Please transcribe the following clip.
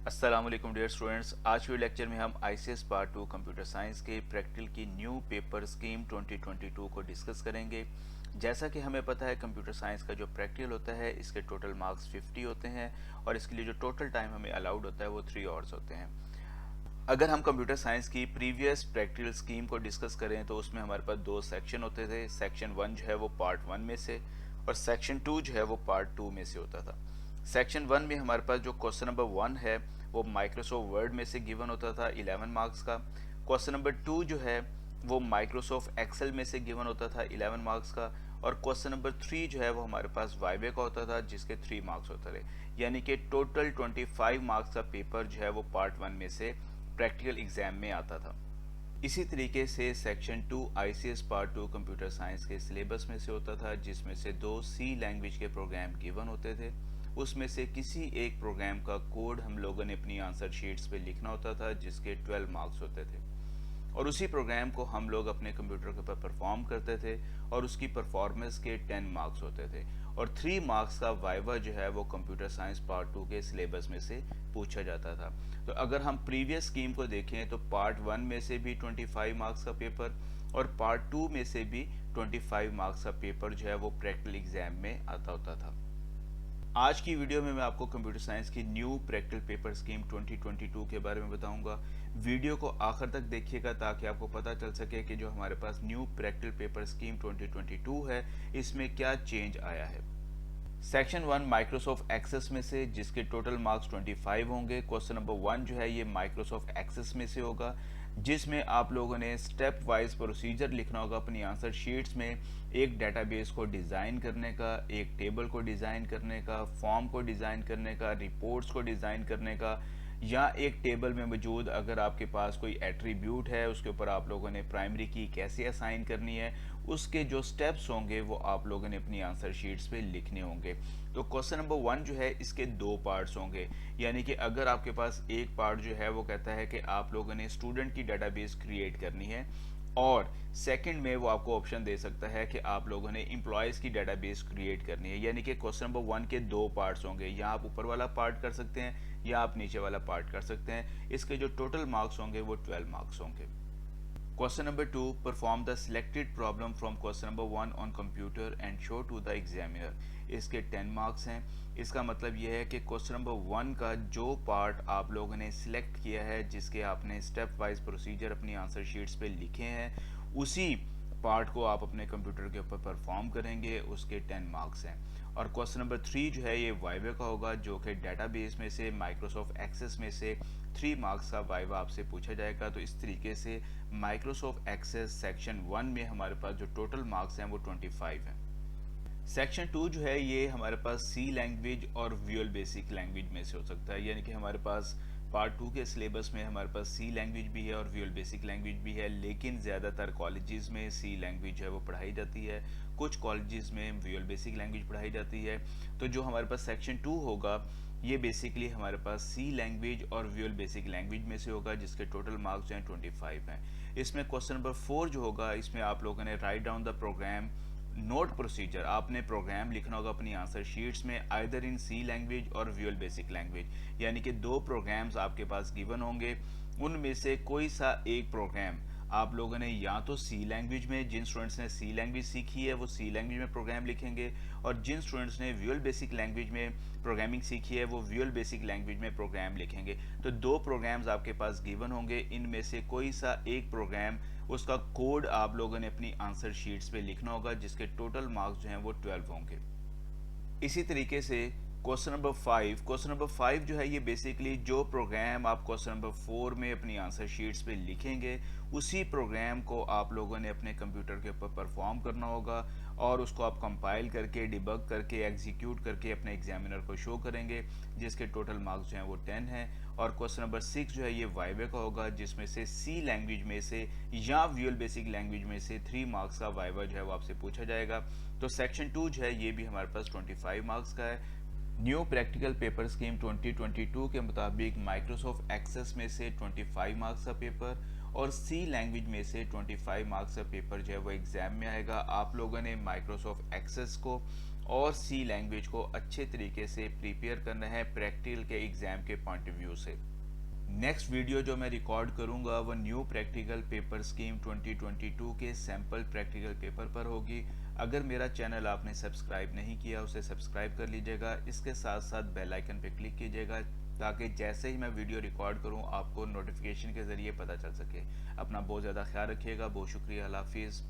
अस्सलामुअलैकुम dear students. आज के लेक्चर में हम आईसीएस पार्ट 2 कंप्यूटर साइंस के प्रैक्टिकल की न्यू पेपर स्कीम 2022 को डिस्कस करेंगे। जैसा कि हमें पता है कंप्यूटर साइंस का जो प्रैक्टिकल होता है इसके टोटल मार्क्स 50 होते हैं और इसके लिए जो टोटल टाइम हमें अलाउड होता है वो 3 आवर्स होते हैं। अगर हम कंप्यूटर साइंस की प्रीवियस प्रैक्टिकल स्कीम को डिस्कस करें तो उसमें हमारे पास दो सेक्शन होते थे। सेक्शन 1 जो है वो पार्ट 1 में से और सेक्शन 2 जो है वो पार्ट 2 में से होता था। सेक्शन 1 में हमारे पास जो क्वेश्चन नंबर 1 है वो माइक्रोसॉफ्ट वर्ड में से गिवन होता था 11 मार्क्स का। क्वेश्चन नंबर 2 जो है वो माइक्रोसॉफ्ट एक्सेल में से गिवन होता था 11 मार्क्स का। और क्वेश्चन नंबर 3 जो है वो हमारे पास वाइवे का होता था जिसके 3 मार्क्स होते थे। यानी कि टोटल 25 मार्क्स का पेपर जो है वो पार्ट 1 में से प्रैक्टिकल एग्जाम में आता था। इसी तरीके से section 2 ICS part 2 computer science के सिलेबस में से होता था जिसमें से 2 सी लैंग्वेज के प्रोग्राम गिवन होते थे। उसमें से किसी एक प्रोग्राम का कोड हम लोगों ने अपनी आंसर शीट्स पे लिखना होता था जिसके 12 मार्क्स होते थे और उसी प्रोग्राम को हम लोग अपने कंप्यूटर के ऊपर परफॉर्म करते थे और उसकी परफॉर्मेंस के 10 मार्क्स होते थे और 3 मार्क्स का वाइवा जो है वो कंप्यूटर साइंस पार्ट 2 के सिलेबस में से पूछा जाता था। तो अगर हम प्रीवियस स्कीम को देखें तो पार्ट 1 में से भी 25 मार्क्स का पेपर और पार्ट 2 में से भी 25 मार्क्स का पेपर जो है वो प्रैक्टिकल एग्जाम में आता होता था। आज की वीडियो में मैं आपको कंप्यूटर साइंस की न्यू प्रैक्टिकल पेपर स्कीम 2022 के बारे में बताऊंगा। वीडियो को आखिर तक देखिएगा ताकि आपको पता चल सके कि जो हमारे पास न्यू प्रैक्टिकल पेपर स्कीम 2022 है इसमें क्या चेंज आया है। सेक्शन 1 माइक्रोसॉफ्ट एक्सेस में से जिसके टोटल मार्क्स 25 होंगे। क्वेश्चन नंबर 1 जो है ये माइक्रोसॉफ्ट एक्सेस में से होगा जिसमें आप लोगों ने स्टेप वाइज प्रोसीजर लिखना होगा अपनी आंसर शीट्स में। एक डेटाबेस को डिज़ाइन करने का, एक टेबल को डिज़ाइन करने का, फॉर्म को डिज़ाइन करने का, रिपोर्ट्स को डिज़ाइन करने का, या एक टेबल में मौजूद अगर आपके पास कोई एट्रीब्यूट है उसके ऊपर आप लोगों ने प्राइमरी की कैसे असाइन करनी है, उसके जो स्टेप्स होंगे वो आप लोगों ने अपनी आंसर शीट्स पे लिखने होंगे। तो क्वेश्चन नंबर 1 जो है इसके 2 पार्ट्स होंगे। यानी कि अगर आपके पास एक पार्ट जो है वो कहता है कि आप लोगों ने स्टूडेंट की डेटाबेस क्रिएट करनी है और सेकंड में वो आपको ऑप्शन दे सकता है कि आप लोगों ने एम्प्लॉयज़ की डेटाबेस क्रिएट करनी है। यानी कि क्वेश्चन नंबर 1 के 2 पार्ट्स होंगे, या आप ऊपर वाला पार्ट कर सकते हैं या आप नीचे वाला पार्ट कर सकते हैं। इसके जो टोटल मार्क्स होंगे वो 12 मार्क्स होंगे। Question number 2, perform the selected problem from question number 1 on computer and show to the examiner. इसके 10 मार्क्स हैं। इसका मतलब यह है कि क्वेश्चन नंबर 1 का जो पार्ट आप लोगों ने सिलेक्ट किया है जिसके आपने स्टेप वाइज प्रोसीजर अपनी आंसर शीट्स पे लिखे हैं उसी पार्ट को आप अपने कंप्यूटर के ऊपर परफॉर्म करेंगे, उसके 10 मार्क्स हैं। और क्वेश्चन नंबर 3 जो है ये वाइवे का होगा जो कि डेटाबेस में से माइक्रोसॉफ्ट एक्सेस में से 3 मार्क्स का वाइवा आपसे पूछा जाएगा। तो इस तरीके से माइक्रोसॉफ्ट एक्सेस सेक्शन 1 में हमारे पास जो टोटल मार्क्स हैं वो 25 हैं। सेक्शन 2 जो है ये हमारे पास सी लैंग्वेज और विजुअल बेसिक लैंग्वेज में से हो सकता है। यानी कि हमारे पास पार्ट 2 के सिलेबस में हमारे पास सी लैंग्वेज भी है और विजुअल बेसिक लैंग्वेज भी है, लेकिन ज़्यादातर कॉलेजेस में सी लैंग्वेज है वो पढ़ाई जाती है, कुछ कॉलेजेस में विजुअल बेसिक लैंग्वेज पढ़ाई जाती है। तो जो हमारे पास सेक्शन 2 होगा ये बेसिकली हमारे पास सी लैंग्वेज और विजुअल बेसिक लैंग्वेज में से होगा जिसके टोटल मार्क्स जो हैं 25 हैं। इसमें क्वेश्चन नंबर 4 जो होगा इसमें आप लोगों ने write down the program note procedure, आपने प्रोग्राम लिखना होगा अपनी आंसर शीट्स में आइदर इन सी लैंग्वेज और विजुअल बेसिक लैंग्वेज। यानी कि 2 प्रोग्राम्स आपके पास गिवन होंगे, उनमें से कोई सा एक प्रोग्राम आप लोगों ने या तो सी लैंग्वेज में, जिन स्टूडेंट्स ने सी लैंग्वेज सीखी है वो सी लैंग्वेज में प्रोग्राम लिखेंगे, और जिन स्टूडेंट्स ने विजुअल बेसिक लैंग्वेज में प्रोग्रामिंग सीखी है वो विजुअल बेसिक लैंग्वेज में प्रोग्राम लिखेंगे। तो 2 प्रोग्राम्स आपके पास गिवन होंगे, इनमें से कोई सा एक प्रोग्राम उसका कोड आप लोगों ने अपनी आंसर शीट्स पे लिखना होगा जिसके टोटल मार्क्स जो हैं वो 12 होंगे। इसी तरीके से क्वेश्चन नंबर 5 जो है ये बेसिकली जो प्रोग्राम आप क्वेश्चन नंबर 4 में अपनी आंसर शीट्स पे लिखेंगे उसी प्रोग्राम को आप लोगों ने अपने कंप्यूटर के ऊपर परफॉर्म करना होगा और उसको आप कंपाइल करके, डिबग करके, एग्जीक्यूट करके अपने एग्जामिनर को शो करेंगे जिसके टोटल मार्क्स जो हैं वो 10 हैं। और क्वेश्चन नंबर 6 जो है ये वाइवे का होगा जिसमें से सी लैंग्वेज में से या विजुअल बेसिक लैंग्वेज में से 3 मार्क्स का वाइवा जो है वो आपसे पूछा जाएगा। तो सेक्शन 2 जो है ये भी हमारे पास 25 मार्क्स का है। न्यू प्रैक्टिकल पेपर स्कीम 2022 के मुताबिक माइक्रोसॉफ्ट एक्सेस में से 25 मार्क्स का पेपर और सी लैंग्वेज में से 25 मार्क्स का पेपर जो है वो एग्ज़ाम में आएगा। आप लोगों ने माइक्रोसॉफ्ट एक्सेस को और सी लैंग्वेज को अच्छे तरीके से प्रिपेयर करना है प्रैक्टिकल के एग्ज़ाम के पॉइंट ऑफ व्यू से। नेक्स्ट वीडियो जो मैं रिकॉर्ड करूंगा वो न्यू प्रैक्टिकल पेपर स्कीम 2022 के सैम्पल प्रैक्टिकल पेपर पर होगी। अगर मेरा चैनल आपने सब्सक्राइब नहीं किया उसे सब्सक्राइब कर लीजिएगा, इसके साथ साथ बेल आइकन पर क्लिक कीजिएगा ताकि जैसे ही मैं वीडियो रिकॉर्ड करूं आपको नोटिफिकेशन के ज़रिए पता चल सके। अपना बहुत ज़्यादा ख्याल रखिएगा। बहुत शुक्रिया। अल्लाह हाफिज़।